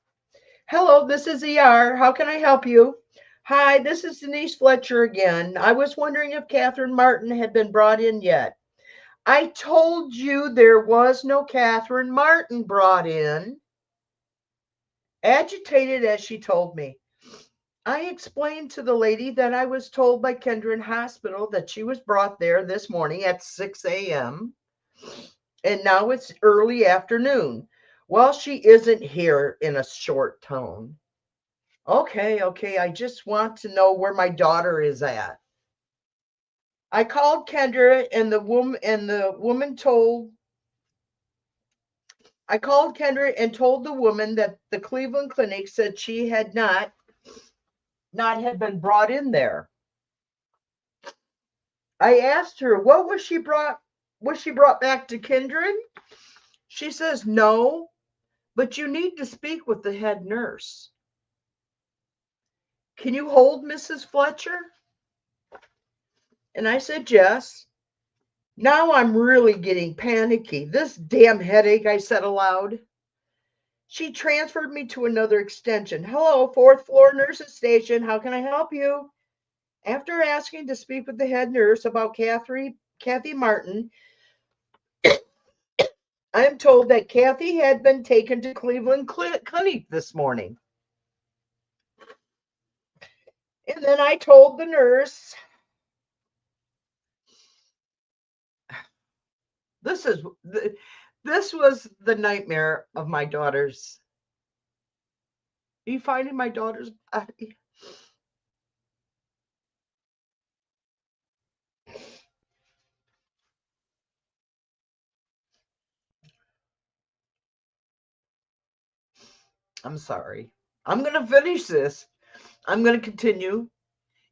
Hello, this is ER. How can I help you? Hi, this is Denise Fletcher again. I was wondering if Catherine Martin had been brought in yet. I told you there was no Catherine Martin brought in. Agitated as she told me, I explained to the lady that I was told by Kendra in hospital that she was brought there this morning at 6 a.m. and now it's early afternoon. Well, she isn't here, in a short tone. Okay, I just want to know where my daughter is at. I called Kendra and the woman told I called Kendra and told the woman that the Cleveland Clinic said she had not had been brought in there. I asked her, what was she brought back to Kendra? She says, no, but you need to speak with the head nurse. Can you hold Mrs. Fletcher? And I said, yes. Now I'm really getting panicky. This damn headache, I said aloud. She transferred me to another extension. Hello, fourth floor nurses station. How can I help you? After asking to speak with the head nurse about Kathy Martin, I am told that Kathy had been taken to Cleveland Clinic this morning. And then I told the nurse, this was the nightmare of my daughter's. Are you finding my daughter's body? I'm sorry. I'm going to finish this. I'm going to continue,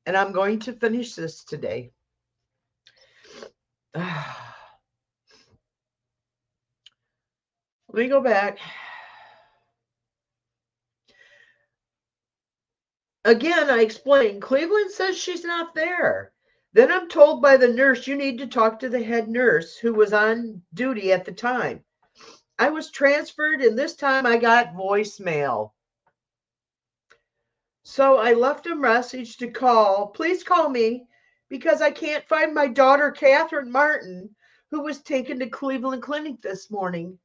and I'm going to finish this today. Let me go back. Again, I explained, Cleveland says she's not there. Then I'm told by the nurse, you need to talk to the head nurse who was on duty at the time. I was transferred, and this time I got voicemail. So I left a message to call. Please call me because I can't find my daughter, Catherine Martin, who was taken to Cleveland Clinic this morning.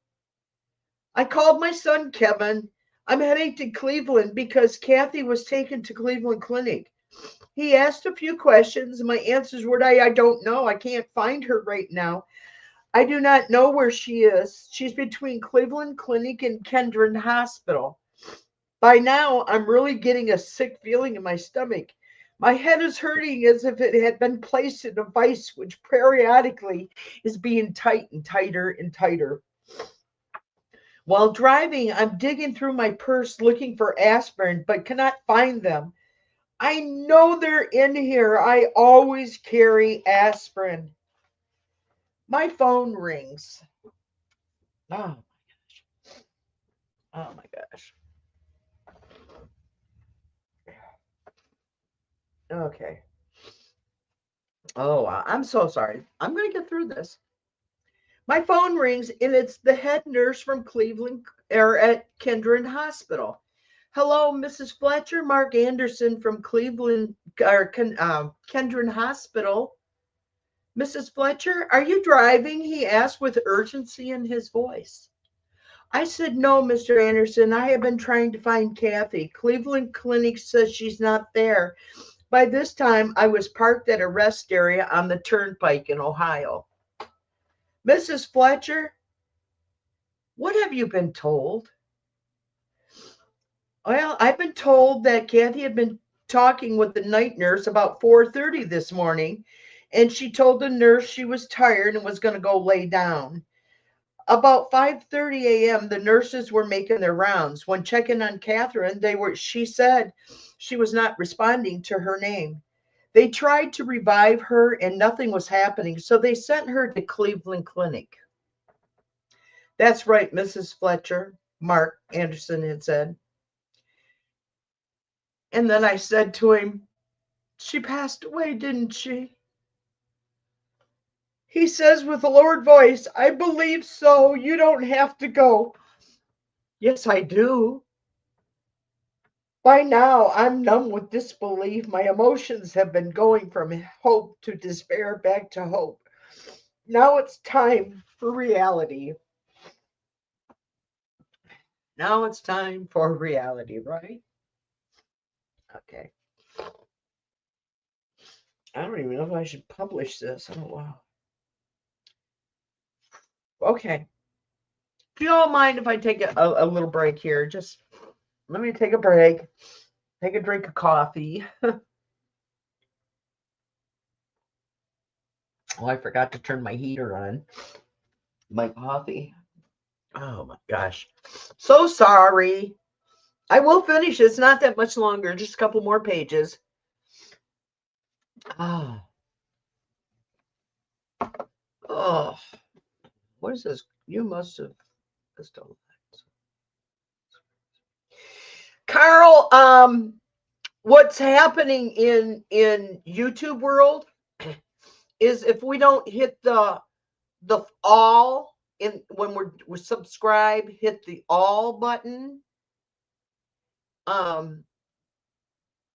I called my son, Kevin. I'm heading to Cleveland because Kathy was taken to Cleveland Clinic. He asked a few questions. My answers were, I don't know. I can't find her right now. I do not know where she is. She's between Cleveland Clinic and Kendron Hospital. By now, I'm really getting a sick feeling in my stomach. My head is hurting as if it had been placed in a vice, which periodically is being tightened tighter and tighter. While driving, I'm digging through my purse looking for aspirin, but cannot find them. I know they're in here. I always carry aspirin. My phone rings. Oh, oh my gosh. Okay. Oh, I'm so sorry. I'm going to get through this. My phone rings and it's the head nurse from Cleveland or at Kendron Hospital. Hello, Mrs. Fletcher. Mark Anderson from Cleveland or Kendron Hospital. Mrs. Fletcher, are you driving? He asked with urgency in his voice. I said, no, Mr. Anderson. I have been trying to find Kathy. Cleveland Clinic says she's not there. By this time, I was parked at a rest area on the turnpike in Ohio. Mrs. Fletcher, what have you been told? Well, I've been told that Kathy had been talking with the night nurse about 4:30 this morning, and she told the nurse she was tired and was going to go lay down. About 5:30 a.m., the nurses were making their rounds. When checking on Catherine, she said she was not responding to her name. They tried to revive her and nothing was happening, so they sent her to Cleveland Clinic. That's right, Mrs. Fletcher, Mark Anderson had said. And then I said to him, she passed away, didn't she? He says with a lowered voice, I believe so. You don't have to go. Yes, I do. By now, I'm numb with disbelief. My emotions have been going from hope to despair back to hope. Now it's time for reality. Now it's time for reality, right? Okay. I don't even know if I should publish this. Oh, wow. Okay. Do you all mind if I take a little break here? Just let me take a break, take a drink of coffee. Oh, I forgot to turn my heater on. My coffee. Oh my gosh. So sorry. I will finish. It's not that much longer, just a couple more pages. Ah. Oh. What is this? You must have stolen that. Carl, what's happening in YouTube world is if we don't hit the all in when we subscribe, hit the all button,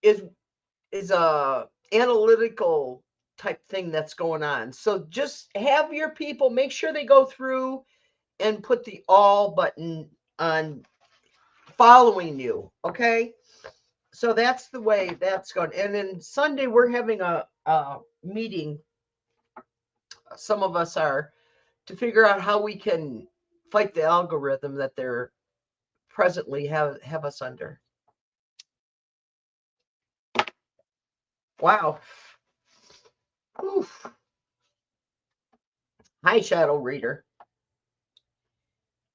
is a analytical type thing that's going on. So just have your people make sure they go through and put the all button on following you. Okay. So that's the way that's going. And then Sunday we're having a meeting. Some of us are, to figure out how we can fight the algorithm that they're presently have us under. Wow. Oof. Hi, Shadow Reader.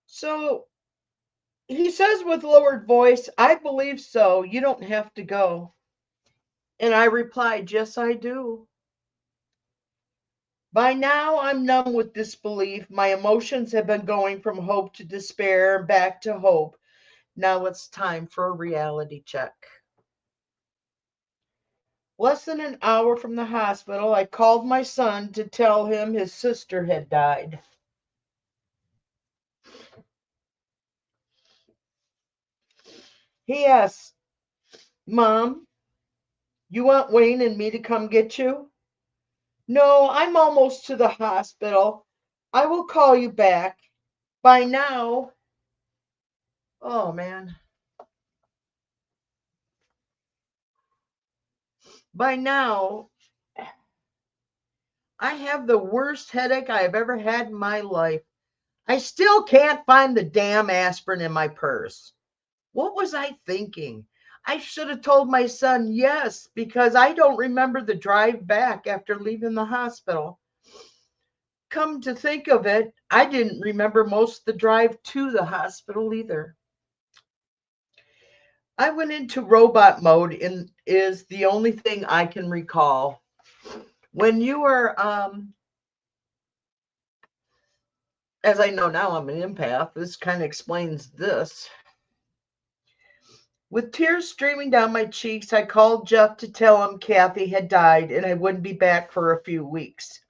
So he says with lowered voice, I believe so. You don't have to go. And I replied, yes, I do. By now, I'm numb with disbelief. My emotions have been going from hope to despair and back to hope. Now it's time for a reality check. Less than an hour from the hospital, I called my son to tell him his sister had died. He asked, Mom, you want Wayne and me to come get you? No, I'm almost to the hospital. I will call you back. By now, oh man, by now, I have the worst headache I have ever had in my life. I still can't find the damn aspirin in my purse. What was I thinking? I should have told my son yes, because I don't remember the drive back after leaving the hospital. Come to think of it, I didn't remember most of the drive to the hospital either. I went into robot mode and is the only thing I can recall. When you are, as I know now, I'm an empath. This kind of explains this. With tears streaming down my cheeks, I called Jeff to tell him Kathy had died and I wouldn't be back for a few weeks.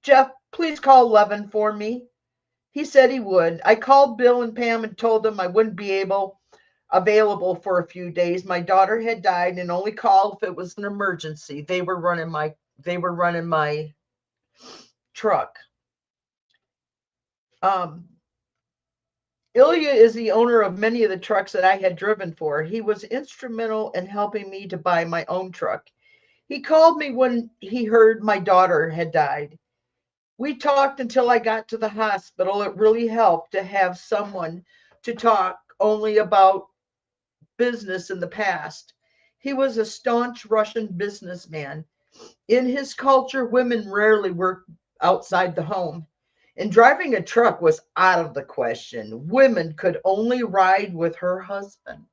Jeff, please call Levin for me. He said he would. I called Bill and Pam and told them I wouldn't be available for a few days. My daughter had died and only called if it was an emergency. They were running my truck. Um, Ilya is the owner of many of the trucks that I had driven for. He was instrumental in helping me to buy my own truck. He called me when he heard my daughter had died. We talked until I got to the hospital. It really helped to have someone to talk only about business in the past. He was a staunch Russian businessman. In his culture, women rarely worked outside the home, and driving a truck was out of the question. Women could only ride with her husband.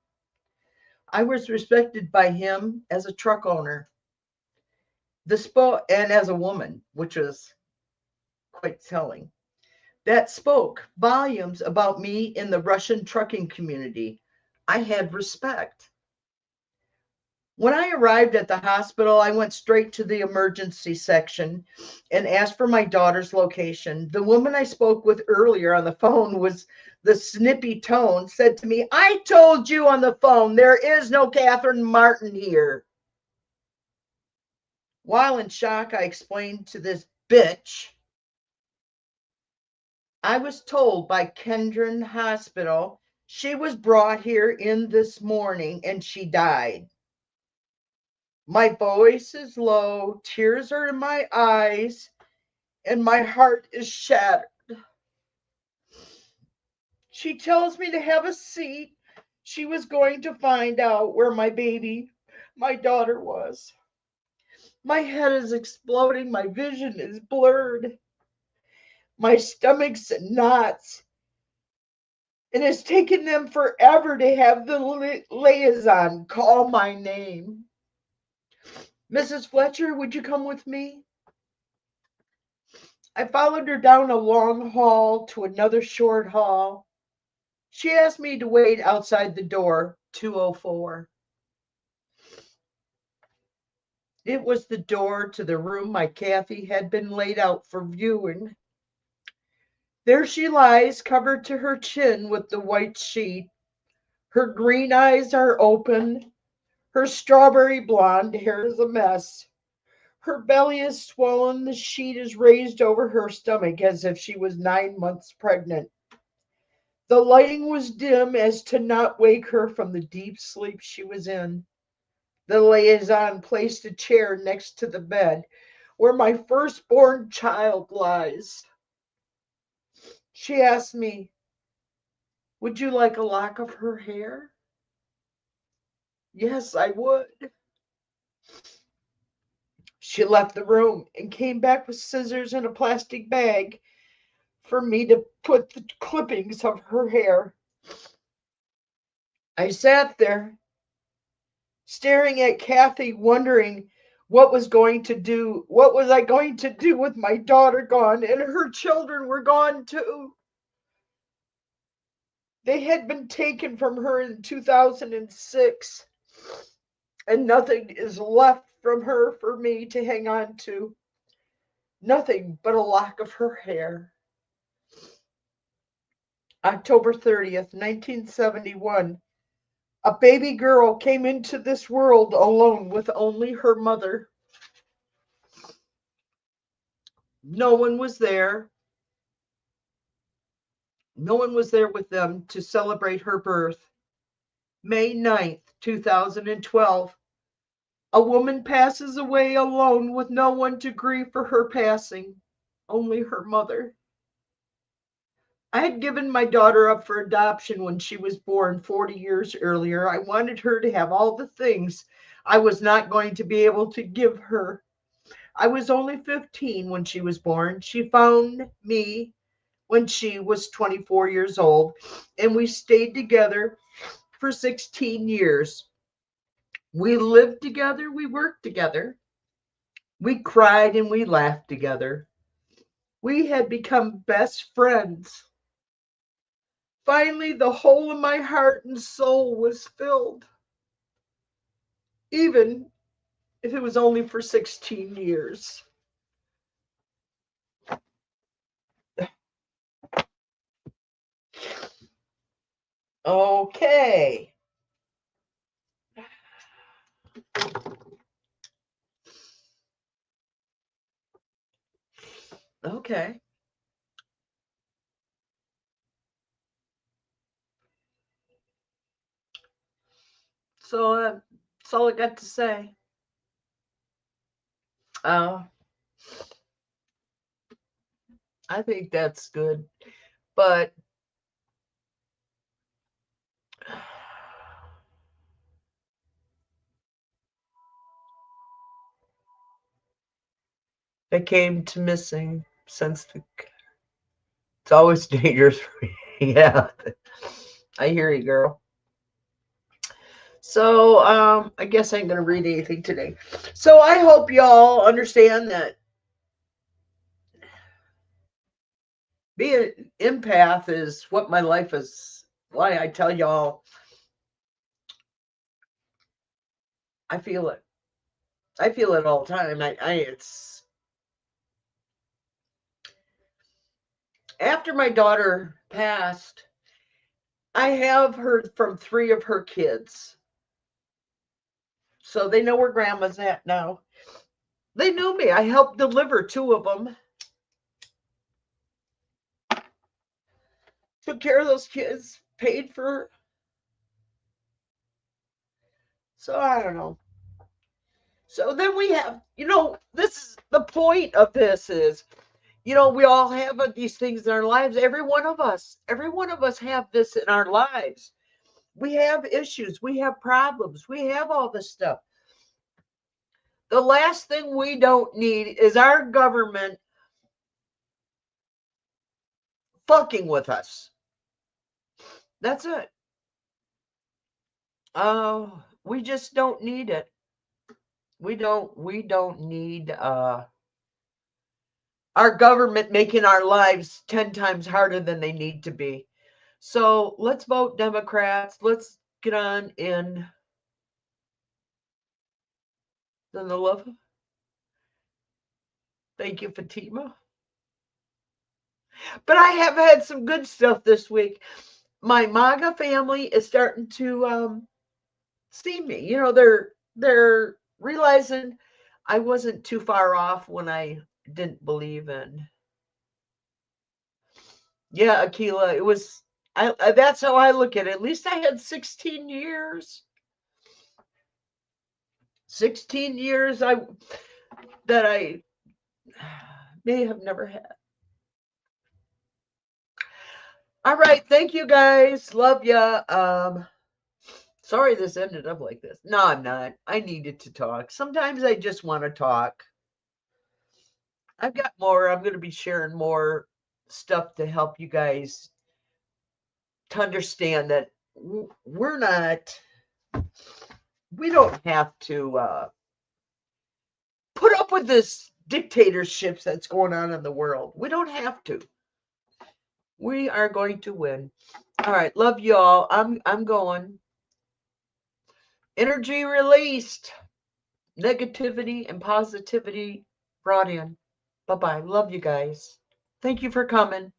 I was respected by him as a truck owner, and as a woman, which was quite telling. That spoke volumes about me in the Russian trucking community. I had respect. When I arrived at the hospital, I went straight to the emergency section and asked for my daughter's location. The woman I spoke with earlier on the phone was the snippy tone, said to me, I told you on the phone, there is no Catherine Martin here. While in shock, I explained to this bitch, I was told by Kendron Hospital she was brought here in this morning and she died. My voice is low, tears are in my eyes, and my heart is shattered. She tells me to have a seat. She was going to find out where my baby, my daughter, was. My head is exploding. My vision is blurred. My stomach's in knots. And it's taken them forever to have the liaison call my name. Mrs. Fletcher, would you come with me? I followed her down a long hall to another short hall. She asked me to wait outside the door, 204. It was the door to the room my Kathy had been laid out for viewing. There she lies, covered to her chin with the white sheet. Her green eyes are open. Her strawberry blonde hair is a mess. Her belly is swollen. The sheet is raised over her stomach as if she was 9 months pregnant. The lighting was dim as to not wake her from the deep sleep she was in. The liaison placed a chair next to the bed where my firstborn child lies. She asked me, would you like a lock of her hair? Yes, I would. She left the room and came back with scissors and a plastic bag for me to put the clippings of her hair. I sat there, staring at Kathy, wondering what was I going to do with my daughter gone, and her children were gone too. They had been taken from her in 2006, and nothing is left from her for me to hang on to. Nothing but a lock of her hair. October 30th, 1971. A baby girl came into this world alone with only her mother. No one was there. No one was there with them to celebrate her birth. May 9th, 2012. A woman passes away alone with no one to grieve for her passing, only her mother. I had given my daughter up for adoption when she was born 40 years earlier. I wanted her to have all the things I was not going to be able to give her. I was only 15 when she was born. She found me when she was 24 years old, and we stayed together for 16 years. We lived together, we worked together, we cried and we laughed together. We had become best friends. Finally, the hole in my heart and soul was filled, even if it was only for 16 years. Okay. Okay. So that's all I got to say. Uh, I think that's good. But they came to missing since it's always dangerous for me. Yeah. I hear you, girl. So I guess I ain't gonna read anything today. So I hope y'all understand that being an empath is what my life is. Why I tell y'all, I feel it. I feel it all the time. It's after my daughter passed, I have heard from 3 of her kids. So they know where grandma's at now. They knew me. I helped deliver 2 of them. Took care of those kids, paid for. So I don't know. So then we have, this is the point of this is, we all have these things in our lives. Every one of us have this in our lives. We have issues. We have problems. We have all this stuff. The last thing we don't need is our government fucking with us. That's it. We just don't need it. We don't need our government making our lives 10 times harder than they need to be. So let's vote Democrats. Let's get on in the love. Thank you, Fatima. But I have had some good stuff this week. My MAGA family is starting to see me. They're realizing I wasn't too far off when I didn't believe in. Yeah, Akila, it was. That's how I look at it. At least I had 16 years. 16 years that I may have never had. All right, thank you guys. Love ya. Sorry this ended up like this. No, I'm not. I needed to talk. Sometimes I just want to talk. I've got more. I'm going to be sharing more stuff to help you guys to understand that we're not, we don't have to with this dictatorships that's going on in the world. We don't have to. We are going to win. All right, love y'all. I'm going. Energy released. Negativity and positivity brought in. Bye-bye. Love you guys. Thank you for coming.